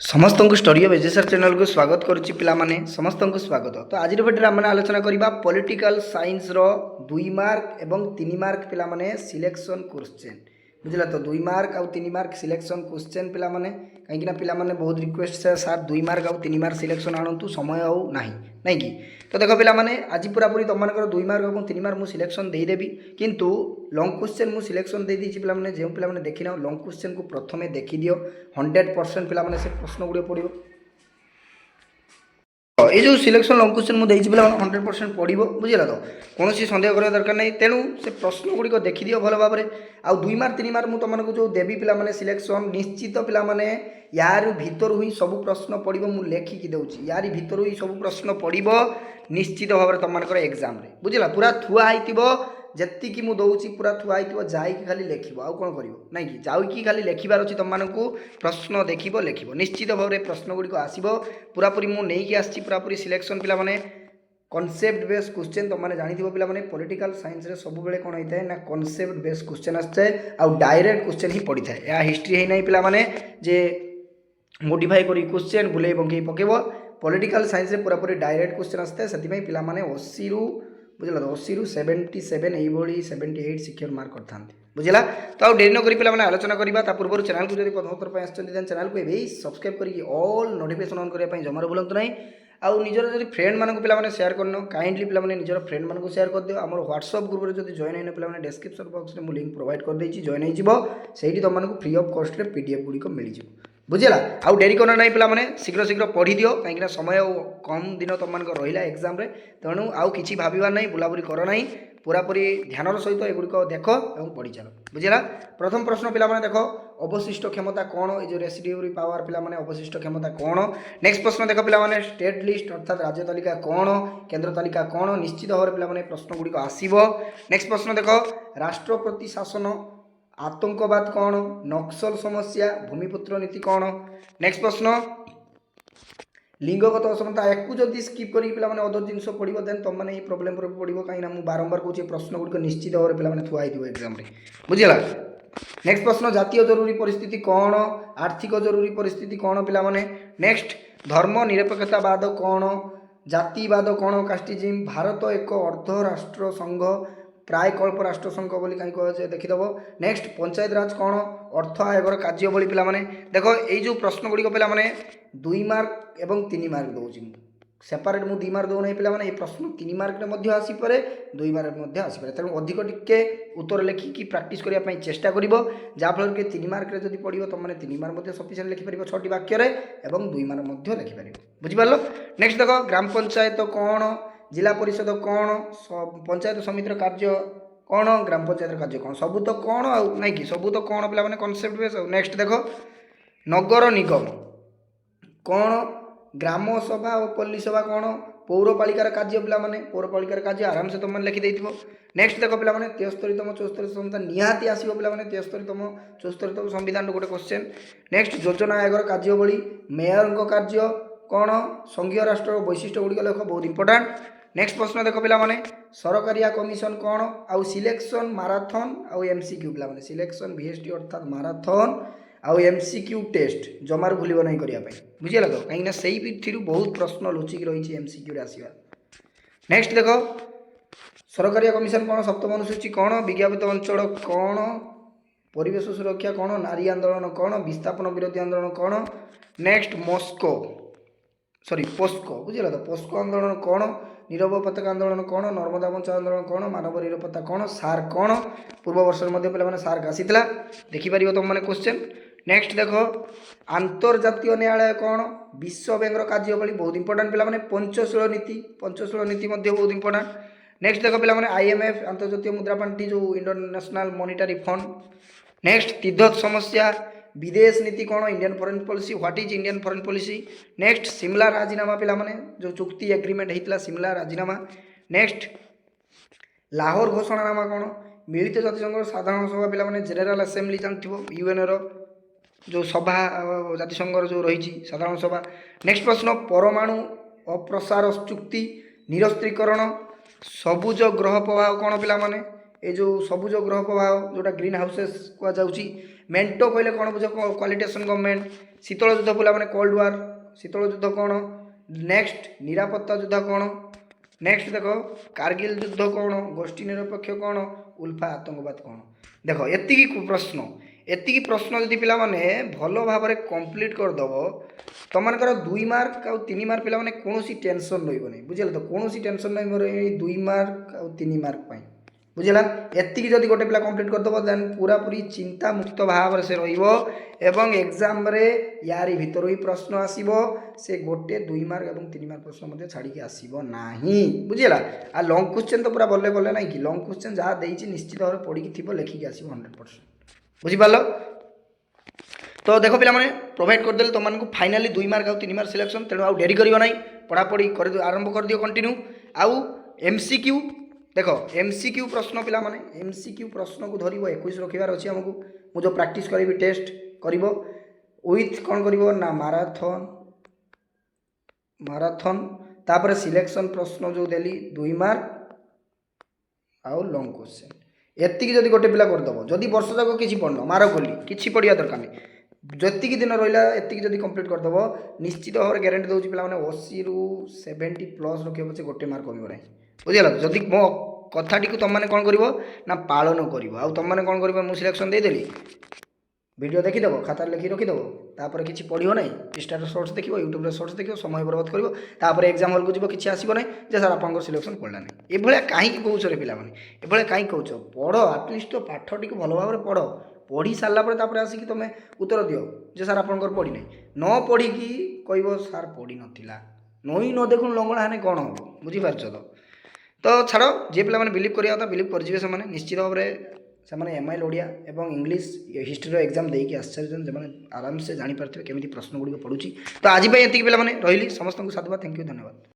समस्त को story of एजेसर channel को स्वागत करुच्ची पिलामाने समस्त को स्वागत। तो आज भिडियो आम आलोचना करवा पॉलिटिकल साइंस रो 2 मार्क एवं 3 मार्क पिलामाने सिलेक्शन क्वेश्चन बुझला। तो 2 मार्क आउ 3 मार्क सिलेक्शन क्वेश्चन पिलामाने कहीं पिलामाने बहुत रिक्वेस्ट है सर 2 मार्क आउ 3 मार्क सिलेक्शन आणतु समय आउ नाही नहीं कि। तो देख पिलामाने आज पूरा पूरी तुम 2 मार्क और 3 मार्क मुझे सिलेक्शन देदेवी किंतु लॉन्ग क्वेश्चन मुझे सिलेक्शन दे दीजिए पिलामाने जो पिलामाने देखी ना लॉन्ग क्वेश्चन को प्रथमे देखी दियो 100% पिलामाने से प्रश्न गुड़िक पड़ो। ये जो सिलेक्शन लॉन्ग क्वेश्चन मुझे पे 100% पढ़ो बुझेगा। तो कौन सन्देह करा दरकार नहीं तेणु से प्रश्न गुड़िक देखी दियो भल भाव में। आउ 2 मार्क 3 मार्क मुझे तुमको जो देवी पिलामाने सिलेक्शन निश्चित पिलामाने यार भितर ही सब प्रश्न पड़ो मुझे लेखिकी दूसरी यार भितर ही सब प्रश्न पड़ो निश्चित भाव में तुम एग्जाम बुझेगा। पूरा थुआ जी मुझे दूसरी पूरा थुआ जाकि खाली लिख आउ कौन कर नहीं कि जाकि खाली लिखार अच्छी तुमको प्रश्न देख लिख निश्चित भाव में प्रश्न गुड़िक आसो पूरा पूरी मुझे आसी पूरा पूरी सिलेक्शन पिला माने कॉन्सेप्ट बेस्ड क्वेश्चन तुमने जानी पिला माने पॉलिटिकल साइंस रे सब बेले कौन होता है ना कॉन्सेप्ट बेस्ड क्वेश्चन आसए आउ डायरेक्ट क्वेश्चन ही पड़ी था। यह हिस्ट्री है नहीं पिला माने जे मोडिफाई करी क्वेश्चन बुले बंगे पकेब पॉलिटिकल साइंस रे पूरा पूरी डायरेक्ट क्वेश्चन आसए से पिला माने 80 रु बुझला 80 रु 77 ये 78 सिक्योर मार्क करता बुझला। तो आउ डेरी नक पे आलोचना करवा पूर्व चैनल को जब प्रथम थर आसान चैनल को ये सब्सक्राइब करके ऑल नोटिफिकेशन ऑन करने जमार भूलु ना। आउ निजर जब फ्रेंड मानक पे शेयर करन काइंडली पे निजर फ्रेंड मानक शेयर कर दियो। आम व्हाट्सअप ग्रुप में जब जॉइन होने पे डिस्क्रिप्शन बॉक्स में मुझे लिंक प्रोवाइड कर देछि जॉइन होती तुमको फ्री ऑफ कॉस्ट रे पीडीएफ गुड़िक मिल जाए बुझेगा। आउ डेरी करना नहीं पे शीघ्र शीघ्र पढ़ी दियो कहीं समय कम दिन तुम रहा एग्जाम तेणु आउ कि भावार नहीं बुलाबुली कर ना पूरा पूरी ध्यान सहित एगुड़िक देख और पढ़ी चल बुझेगा। प्रथम प्रश्न पे देख अवशिष्ट क्षमता कौन ये रेसिड्यूरी पावर पे अवशिष्ट क्षमता कौन। नेक्स्ट प्रश्न देख पे स्टेट लिस्ट अर्थात राज्य तालिका कौन केन्द्र तालिका कौन निश्चित भाव में प्रश्न गुड़िक आसो। नेक्स्ट प्रश्न देख राष्ट्रपति शासन आतंकवाद कौन नक्सल समस्या भूमिपुत्र नीति कौन। नेक्स्ट प्रश्न लिंगगत असमता एक जदि स्किप कर पे अदर जिन पढ़ो देन तुम मैंने प्रोब्लेम पड़ो कहीं मुझे बारंबार कहूँ प्रश्न गुड़िक निश्चित भाव में पे थुआ एग्जाम बुझेगा। नेक्स्ट प्रश्न जातीय जरूरी परिस्थिति कौन आर्थिक जरूरी परिस्थिति कौन पिलामाने। नेक्स्ट धर्म निरपेक्षतावाद कौन जातिवाद कौन कास्टिजिम भारत एक अर्ध राष्ट्र संघ प्राय कल्प राष्ट्र संघ बोली कहीं कहे देखीदेव। नेक्स्ट पंचायत राज कौन अर्थ आयोगर कार्यवली पे देख ये जो प्रश्न गुड़िक पे 2 मार्क एवं 3 मार्क दूसरी सेपरेट मुझे 2 मार्क दूना पे प्रश्न 3 मार्क आसीपे 2 मार्क आसीपे तेणु अधिक टिके उत्तर लिखिकी प्राक्ट करने चेष्टा कर जहाँफल कि 3 मार्क जब पढ़ो तुम मैंने 3 मार्क सफिसीयंट लिखिपर 6टी वाक्य और 2 मार्क लिखिपर बुझिपार। नेक्स्ट देख ग्राम पंचायत कौन जिला परिषद कौन पंचायत समितिर कार्य कौन ग्राम पंचायत कार्य कौन सबू तो कौन आउ नहीं कि सबू तो कौन पे कॉन्सेप्ट बेस। नेक्स्ट देख नगर निगम कौन ग्राम सभा और पल्ली सभा कौन पौरपालिकार कार्य पे पौरपालिकार कार्य आराम से तुमने लिखिदे। नेक्स्ट देख पे 73तम 74 निहाती आसो पे 73तम 74तम संविधान गोटे क्वेश्चन। नेक्स्ट योजना आयोग कार्यवली मेयर कार्य कौन संघीय राष्ट्र वैशिष्ट्य गुड़िक लेख बहुत इंपोर्टाट। नेक्स्ट प्रश्न देख पे सरकारिया कमिशन कौन आउ सिलेक्शन माराथन आउ एमसीक्यू पे सिलेक्शन VST अर्थात माराथन आउ एमसीक्यू टेस्ट जमार भूल नहीं करने बुझेगा। तो कहीं से बहुत प्रश्न लुचिक रही एमसीक्यू आसवा। नेक्स्ट देख सरकारिया कमिशन कौन सप्तम अनुसूची कौन विज्ञापित अंचल कौन परिवेश सुरक्षा कौन नारी आंदोलन कौन विस्थापन विरोधी आंदोलन कौन। नेक्स्ट पोस्को बुझेगा। तो पोस्को आंदोलन कौन नीरव पताका आंदोलन कौन नर्मदा बंचाओ आंदोलन कौन मानव निरापत्ता कौन सार कौन पूर्व वर्ष पे सार्क आसीला देखिपर तुम मैंने क्वेश्चन। नेक्स्ट देख आंतर्जातीय न्यायालय कौन विश्व बैंक कार्यवली बहुत इंपोर्टाट पे पंचशील नीति बहुत इंपोर्टाट। नेक्स्ट देख पे IMF आंतर्जातीय मुद्रा पांठी जो International Monetary Fund. Next Tibet समस्या विदेश नीति कौन Indian foreign policy what is Indian foreign policy. Next Simla राजीनामा पे जो चुक्ति एग्रीमेंट होता सिमला राजीनामा। नेक्स्ट लाहौर घोषणानामा कौन मिलित जातिसंघ साधारण सभा पे जेनेराल असेंबली जानते UN जो सभा जातिसंघ जो रही साधारण सभा। नेक्स्ट प्रश्न परमाणु अप्रसार चुक्ति निरस्त्रीकरण सबुज ग्रह प्रभाव कौन पे ये जो सबुज ग्रह प्रभाव जोटा ग्रीन हाउसेस कहुच्छी मेंटो कहले कौन बुझ क्वालिटेशन गवर्नमेंट शीतल युद्ध पिला माने कोल्ड वार शीतल युद्ध कौन नेक्स्ट निरापत्ता युद्ध कौन नेक्स्ट देख कारगिल युद्ध कौन गोष्ठी निरपेक्ष कौन उल्फा आतंकवाद कौन देख एति प्रश्न जदि पिला माने भल भाव कंप्लीट करदेव तुमकर 2 मार्क आ 3 मार्क पिला माने कोनोसी टेंशन रहिबो नै बुझिल तो कोनोसी टेंशन नै मोर 2 मार्क आ 3 मार्क पाई बुझला एति जदि गोटे पिला कंप्लीट करदेव देन पूरा पूरी चिंता मुक्त भाव से रहिबो एवं एग्जाम रे यारी भीतर ही प्रश्न आसीबो से गोटे 2 मार्क एवं 3 मार्क प्रश्न मध्ये छाड़ी के आसीबो नाही बुझिला आ लॉन्ग क्वेश्चन तो पूरा बोले बोले नै कि लॉन्ग क्वेश्चन जहा देइछि निश्चित भाव पढी कि थिबो लेखि के आसीबो 100% बुझि पालो तो देखो पिला माने प्रोवाइड कर देले तुम को फाइनली 2 मार्क आउ 3 मार्क सिलेक्शन तेणु आउ डेरी करियो नै पढ़ापढ़ी कर आरंभ कर दियो कंटिन्यू आउ एमसीक्यू देखो एमसीक्यू प्रश्न पिला माने एमसीक्यू प्रश्न को धरिबो 21 रखिबार अछि हमकु मु जो प्रैक्टिस करिवि टेस्ट करिवो विथ कोन करिवो ना मैराथन तापर सिलेक्शन प्रश्न जो देली 2 मार्क आउ लॉन्ग क्वेश्चन एति जदि गोटे पिला करदबो जदि वर्ष जाक किछि पढनो मारो गोली किछि पढिया दरकार नै जति दिन रहिला एति जदि कंप्लीट करदबो निश्चित भाव गारंटी दउछि पिला माने 80 रु 70 प्लस रखियो पछे गोटे मार्क कमिबो नै बुझिला जदि मो कथाटी को तुम मैंने कौन कर ना पालन कर तुम मैंने कौन कर सिलेक्शन देदेली वीडियो देखीदेव खातार लिखि रखीदेव तापर किसी पढ़ो ना इंस्टा शॉर्ट्स देख यूट्यूब शॉर्ट्स देख समय बर्बाद कर एग्जाम हल को जी किसी आसब ना जे सर आप सिलेक्शन पड़ा ना ये कहीं कौच रे पे ये कहीं कौच पढ़ आटलिस्ट तो पाठटी को भल भाव पढ़ पढ़ी सारापर आसिक तुम उत्तर दियो जे सर आप पढ़ी ना न पढ़ी कह सार पढ़ी नाला नई न देखु लंगड़ा हाने कौन हम बुझीपार तो छाड़ जे पे बिलीव करा बिलीव कर निश्चित भाव में से एमआईएल ओडिया एवं इंग्लिश हिस्ट्री एग्जाम देकी आश्चर्य आराम से जानीपारे केमी प्रश्न गुड़िक पड़ूँ तो आज ये पे पे रही समस्त को साधुवाद थैंक यू धन्यवाद।